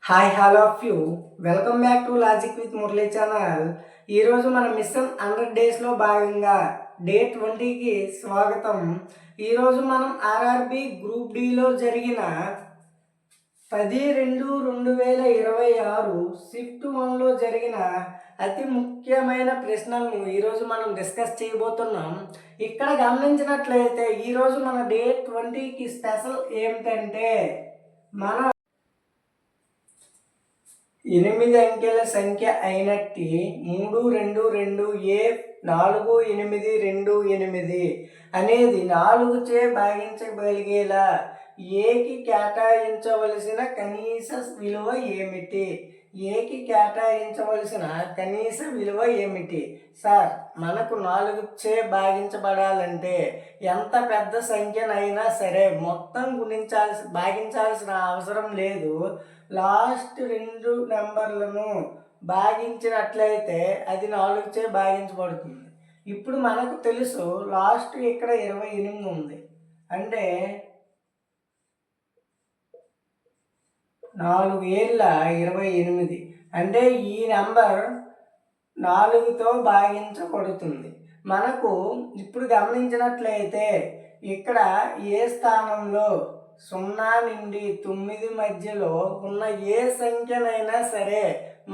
Hi hello of you welcome back to logic with Murali channel. ఈరోజు మన machine 100 డేస్లో భాగంగా డే 20కి స్వాగతం. ఈరోజు మనం ఆర్ఆర్బి గ్రూప్ డిలో జరిగిన 10/2/2026 షిఫ్ట్ 1లో జరిగిన అతి ముఖ్యమైన ప్రశ్నలను ఈరోజు మనం డిస్కస్ చేయబోతున్నాం. ఇక్కడ గమనించినట్లయితే ఈరోజు మన డే 20కి స్పెషల్ ఏమిటంటే మన 8 అంకెల సంఖ్య అయినట్టి 322A4828 అనేది 4చే భాగించగలిగేలా ఏకి కేటాయించవలసిన కనీస విలువ ఏమిటి? ఏకి కేటాయించవలసిన కనీస విలువ ఏమిటి? సార్, మనకు 4చే భాగించబడాలంటే ఎంత పెద్ద సంఖ్యనైనా సరే మొత్తం భాగించాల్సిన అవసరం లేదు. లాస్ట్ 2 నెంబర్లను భాగించినట్లయితే అది 4చే భాగించబడుతుంది. ఇప్పుడు మనకు తెలుసు లాస్ట్ ఇక్కడ 28 ఉంది, అంటే 4×7=28, అంటే ఈ నెంబర్ 4తో భాగించబడుతుంది. మనకు ఇప్పుడు గమనించినట్లయితే ఇక్కడ ఏ స్థానంలో 0 నుండి 9 మధ్యలో ఉన్న ఏ సంఖ్యనైనా సరే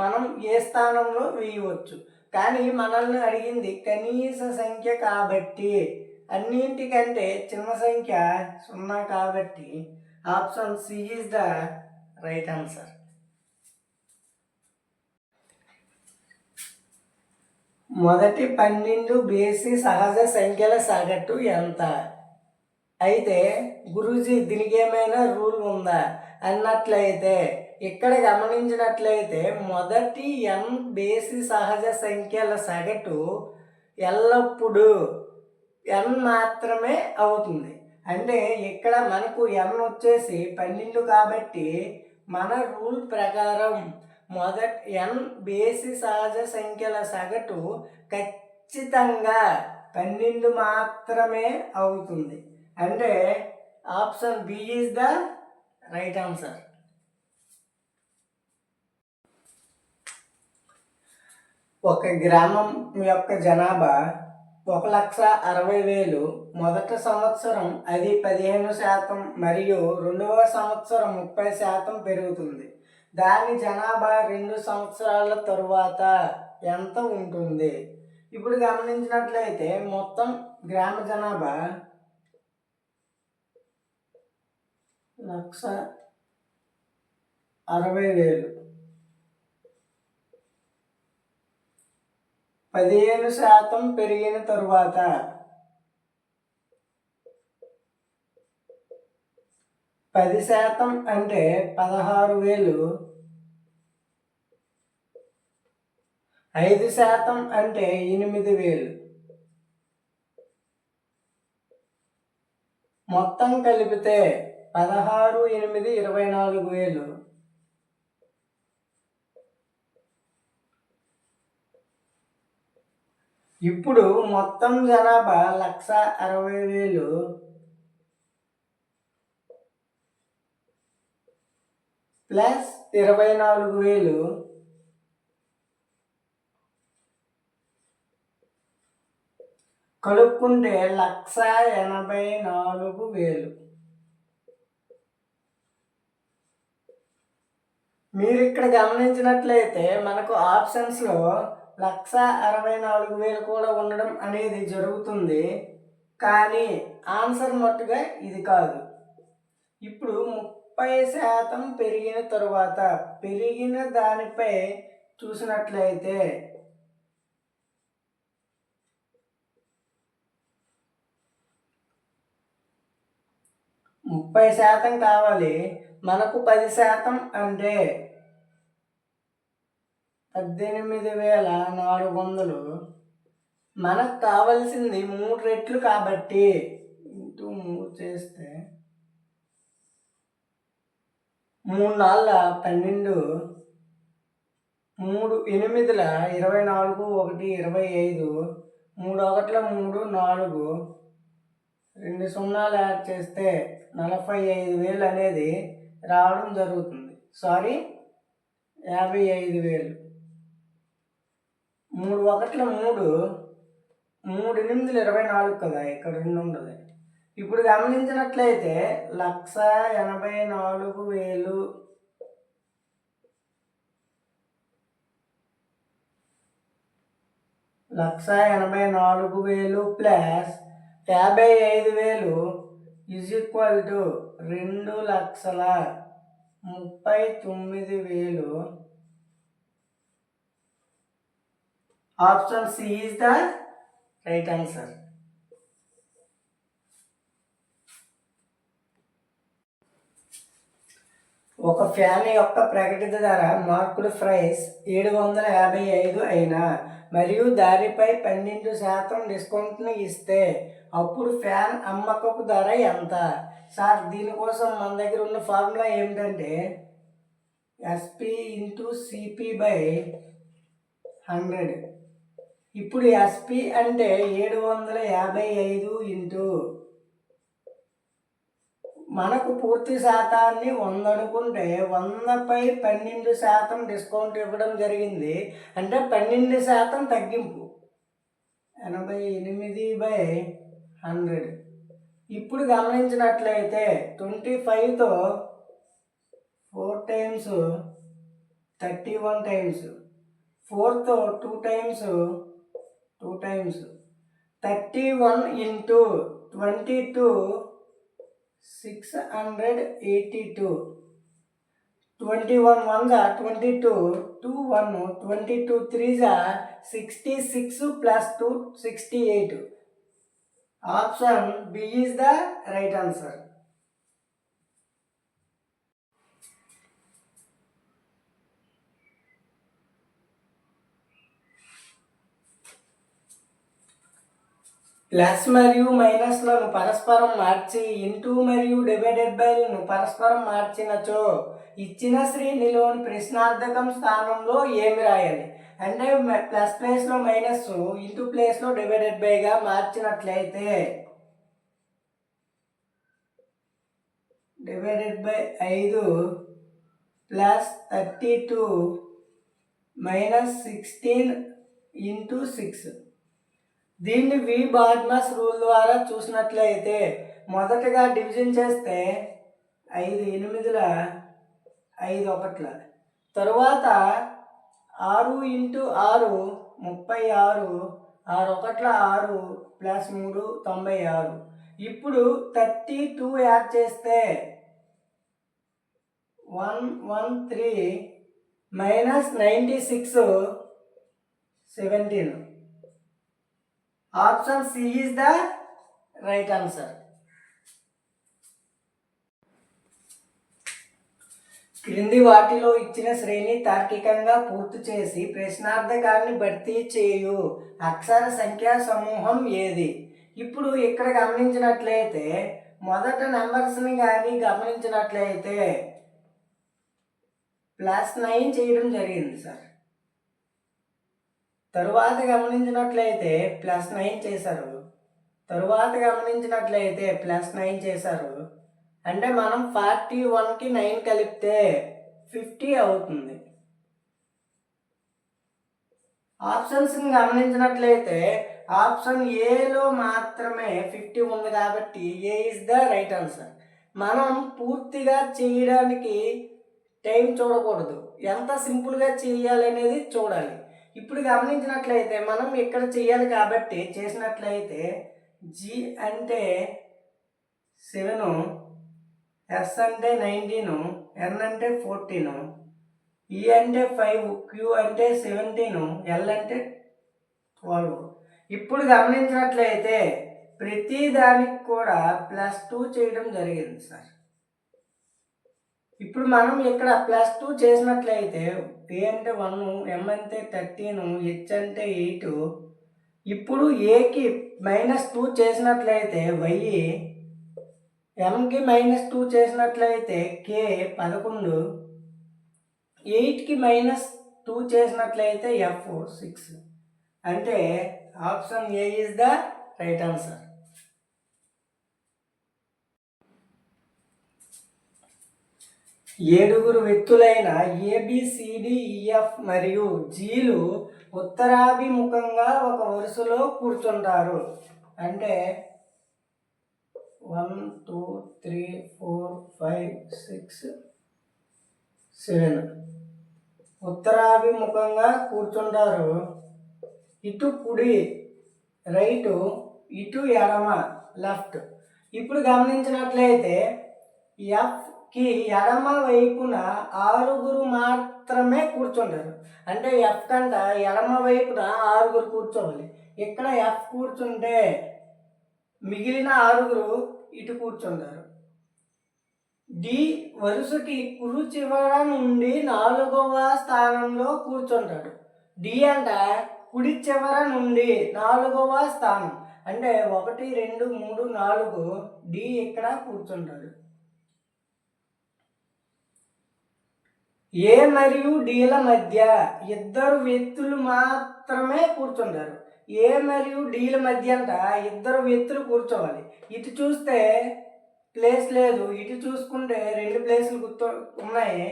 మనం ఏ స్థానంలో వేయవచ్చు. కానీ మనల్ని అడిగింది కనీస సంఖ్య కాబట్టి, అన్నింటికంటే చిన్న సంఖ్య 0 కాబట్టి option C is the right answer. మొదటి 12 బేసి సహజ సంఖ్యల సగటు ఎంత? అయితే గురూజీ దీనికి ఏమైనా రూల్ ఉందా అన్నట్లయితే ఇక్కడ గమనించినట్లయితే మొదటి n బేసి సహజ సంఖ్యల సగటు ఎల్లప్పుడూ n మాత్రమే అవుతుంది. అంటే ఇక్కడ మనకు n వచ్చేసి 12 కాబట్టి మన రూల్ ప్రకారం మొదటి n బేసి సహజ సంఖ్యల సగటు ఖచ్చితంగా 12 మాత్రమే అవుతుంది. అంటే option B is the right answer. ఒక గ్రామం యొక్క జనాభా 1,60,000. మొదటి సంవత్సరం అది 15% మరియు రెండవ సంవత్సరం 30% పెరుగుతుంది. దాని జనాభా 2 సంవత్సరాల తరువాత ఎంత ఉంటుంది? ఇప్పుడు గమనించినట్లయితే మొత్తం గ్రామ జనాభా 1,60,000. 15% పెరిగిన తరువాత 10% అంటే 16,000. 5% అంటే 8,000. మొత్తం కలిపితే 16, 8, 24,000. ఇప్పుడు మొత్తం జనాభా 1,60,000 ప్లస్ 24,000 కలుపుకుంటే 1,84,000. మీరు ఇక్కడ గమనించినట్లయితే మనకు ఆప్షన్స్లో 1,64,000 కూడా ఉండడం అనేది జరుగుతుంది. కానీ ఆన్సర్ మట్టుగా ఇది కాదు. ఇప్పుడు 30% పెరిగిన తరువాత పెరిగిన దానిపై చూసినట్లయితే 30% కావాలి. మనకు 10% అంటే 18,400. మనకు కావాల్సింది 3 రెట్లు కాబట్టి ఇంటూ 3 చేస్తే 3×4=12, 3×8=24, 1 25, 3×1=3, 4, 2 సున్నాలు యాడ్ చేస్తే 45,000 అనేది రావడం జరుగుతుంది. సారీ, 55,000. 3 1 3, 3 8 24 కదా, ఇక్కడ 2 ఉండదు. ఇప్పుడు గమనించినట్లయితే 1,84,000 1,84,000 plus 55,000 is equal to 2,39,000. Option C is the right answer. ఒక ఫ్యాన్ యొక్క ప్రకటిత ధర మార్కుడ్ ప్రైస్ 755 అయినా మరియు దానిపై 12% డిస్కౌంట్ను ఇస్తే అప్పుడు ఫ్యాన్ అమ్మకపు ధర ఎంత? సార్, దీనికోసం మన దగ్గర ఉన్న ఫార్ములా ఏమిటంటే ఎస్పి ఇంటూ సిపి బై 100. ఇప్పుడు ఎస్పి అంటే 755 ఇంటూ మనకు పూర్తి శాతాన్ని 100 అనుకుంటే 100పై 12% డిస్కౌంట్ ఇవ్వడం జరిగింది. అంటే 12% తగ్గింపు 88/100. ఇప్పుడు గమనించినట్లయితే 25తో 4 టైమ్స్ 31 టైమ్స్, 4తో 2 times 2 times, 31 into 22 682. 21 1s are 22, 2 1, 22 3s are 66 plus 2 68. Option B is the right answer. Plus మరియు మైనస్లను పరస్పరం మార్చి ఇంటూ మరియు డివైడెడ్ బైలను పరస్పరం మార్చినచో ఇచ్చిన శ్రేణిలోని ప్రశ్నార్థకం స్థానంలో ఏమి రాయాలి? అంటే ప్లస్ ప్లేస్లో మైనస్, ఇంటూ ప్లేస్లో డివైడెడ్ బైగా మార్చినట్లయితే divided by 5 plus 32 minus 16 into 6. దీన్ని వి బార్డ్మస్ రూల్ ద్వారా చూసినట్లయితే మొదటగా డివిజన్ చేస్తే 5 8ల 5 1ల, తరువాత 6 ఇంటూ 6 36, 6 1ల 6 ప్లస్ 3 96. ఇప్పుడు 32 యాడ్ చేస్తే 113 minus 96 17. Option C is the right answer. క్రింది వాటిలో ఇచ్చిన శ్రేణి తార్కికంగా పూర్తి చేసి ప్రశ్నార్థకాన్ని భర్తీ చేయు అక్షర సంఖ్యా సమూహం ఏది? ఇప్పుడు ఇక్కడ గమనించినట్లయితే మొదట నెంబర్స్ని కానీ గమనించినట్లయితే +9 చేయడం జరిగింది సార్. తరువాత గమనించినట్లయితే +9 చేశారు, తరువాత గమనించినట్లయితే +9 చేశారు. అంటే మనం 41కి 9 కలిపితే 50 అవుతుంది. ఆప్షన్స్ని గమనించినట్లయితే ఆప్షన్ ఏలో మాత్రమే 50 ఉంది కాబట్టి A is the right answer. మనం పూర్తిగా చేయడానికి టైం చూడకూడదు, ఎంత సింపుల్గా చేయాలి అనేది చూడాలి. ఇప్పుడు గమనించినట్లయితే మనం ఇక్కడ చేయాలి కాబట్టి చేసినట్లయితే జి అంటే 7, ఎస్ అంటే 19, ఎన్ అంటే 14, ఈ అంటే 5, క్యూ అంటే 17, ఎల్ అంటే 12. ఇప్పుడు గమనించినట్లయితే ప్రతి దానికి కూడా +2 చేయడం జరిగింది సార్. ఇప్పుడు మనం ఇక్కడ +2 చేసినట్లయితే ఏ అంటే 1, ఎం అంటే 13, హెచ్ అంటే 8. ఇప్పుడు ఏకి -2 చేసినట్లయితే వై, ఎంకి -2 చేసినట్లయితే కే 11, 8కి -2 చేసినట్లయితే ఎఫ్ 6. అంటే option A is the right answer. ఏడుగురు వ్యక్తులైన ఏబిసిడిఈఎఫ్ మరియు జీలు ఉత్తరాభిముఖంగా ఒక వరుసలో కూర్చుంటారు. అంటే 1 2 3 4 5 6 7 ఉత్తరాభిముఖంగా కూర్చుంటారు. ఇటు కుడి రైటు, ఇటు ఎడమ లెఫ్ట్. ఇప్పుడు గమనించినట్లయితే ఎఫ్కి ఎడమ వైపున 6 మాత్రమే కూర్చుంటారు. అంటే ఎఫ్ కంట ఎడమ వైపున 6 కూర్చోవాలి. ఇక్కడ ఎఫ్ కూర్చుంటే మిగిలిన 6 ఇటు కూర్చుంటారు. డి వరుసకి కుడి చివర నుండి 4వ స్థానంలో కూర్చుంటాడు. డి అంట కుడి చివర నుండి 4వ స్థానం. అంటే 1 2 3 4 డి ఇక్కడ కూర్చుంటాడు. ఏ మరియు డీల మధ్య 2 వ్యక్తులు మాత్రమే కూర్చుంటారు. ఏ మరియు డీల మధ్య అంట 2 వ్యక్తులు కూర్చోవాలి. ఇటు చూస్తే ప్లేస్ లేదు, ఇటు చూసుకుంటే 2 ప్లేసులు ఉన్నాయి.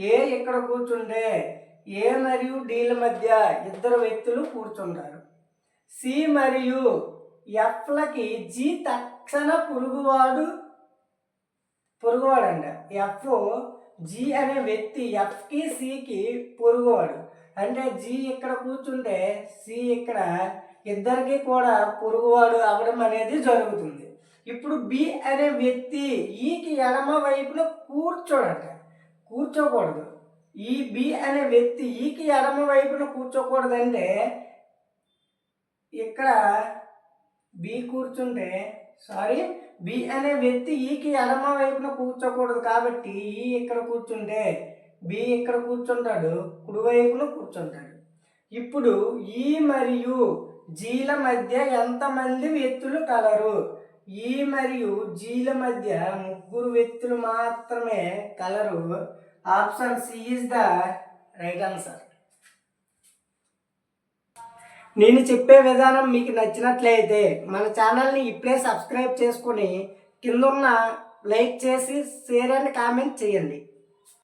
ఏ ఇక్కడ కూర్చుంటే ఏ మరియు డీల మధ్య 2 వ్యక్తులు కూర్చుంటారు. సి మరియు ఎఫ్లకి జి తక్షణ పొరుగువాడంట. ఎఫ్ జి అనే వ్యక్తి ఎఫ్కి సికి పొరుగువాడు. అంటే జి ఇక్కడ కూర్చుంటే సి ఇక్కడ, ఇద్దరికి కూడా పొరుగువాడు అవ్వడం అనేది జరుగుతుంది. ఇప్పుడు బి అనే వ్యక్తి ఈకి ఎడమ వైపున కూర్చోకూడదు. ఈ బి అనే వ్యక్తి ఈకి ఎడమ వైపున కూర్చోకూడదంటే ఇక్కడ బి కూర్చుంటే బి అనే వ్యక్తి ఈకి ఎడమ వైపున కూర్చోకూడదు. కాబట్టి ఈ ఇక్కడ కూర్చుంటే బి ఇక్కడ కూర్చుంటాడు, కుడివైపున కూర్చుంటాడు. ఇప్పుడు ఈ మరియు జీల మధ్య ఎంతమంది వ్యక్తులు కలరు? ఈ మరియు జీల మధ్య 3 వ్యక్తులు మాత్రమే కలరు. Option C is the right answer. నేను చెప్పే విధానం మీకు నచ్చినట్లయితే మన ఛానల్ని ఇప్పుడే సబ్స్క్రైబ్ చేసుకొని కింద ఉన్న లైక్ చేసి షేర్ అండ్ కామెంట్ చేయండి.